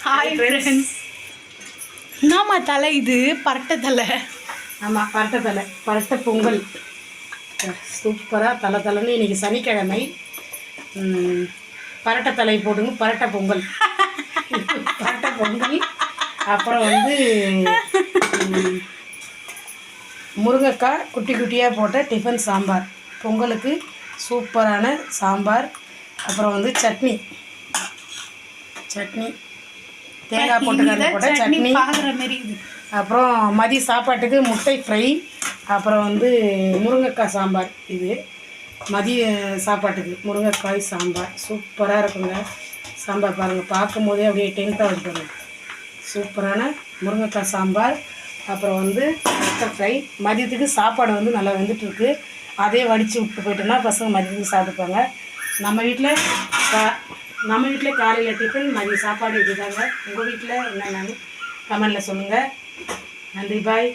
Hi friends. என்னம்மா தலை இது? பரட்டை தலை. ஆமாம், பரட்டை தலை, பரட்டை பொங்கல். சூப்பராக தலை தலைன்னு இன்றைக்கி சனிக்கிழமை. பரட்டை தலை போட்டுங்க, பரட்டை பொங்கல். பரட்டை பொங்கல். அப்புறம் வந்து முருங்கைக்காய் குட்டி குட்டியாக போட்ட டிஃபன் சாம்பார். பொங்கலுக்கு சூப்பரான சாம்பார். அப்புறம் வந்து சட்னி தேங்காய் போட்ட சட்னி. அப்புறம் மதிய சாப்பாட்டுக்கு முட்டை ஃப்ரை. அப்புறம் வந்து முருங்கைக்காய் சாம்பார். இது மதிய சாப்பாட்டுக்கு முருங்கைக்காய் சாம்பார் சூப்பராக இருக்குங்க. சாம்பார் பாருங்கள், பார்க்கும் போதே அப்படியே டென்ட்டாக இருக்குது. சூப்பரான முருங்கைக்காய் சாம்பார். அப்புறம் வந்து முட்டை ஃப்ரை. மதியத்துக்கு சாப்பாடு வந்து நல்லா வெந்துட்டுருக்கு. அதே வடித்து விட்டு போயிட்டோன்னா பசங்க மதியத்துக்கு சாப்பிட்டுப்பாங்க. நம்ம வீட்டில் காலையில் டிஃபன், மதிய சாப்பாடு இதுதாங்க. உங்கள் வீட்டில் என்னென்னு கமெண்டில் சொல்லுங்கள். நன்றி, பாய்.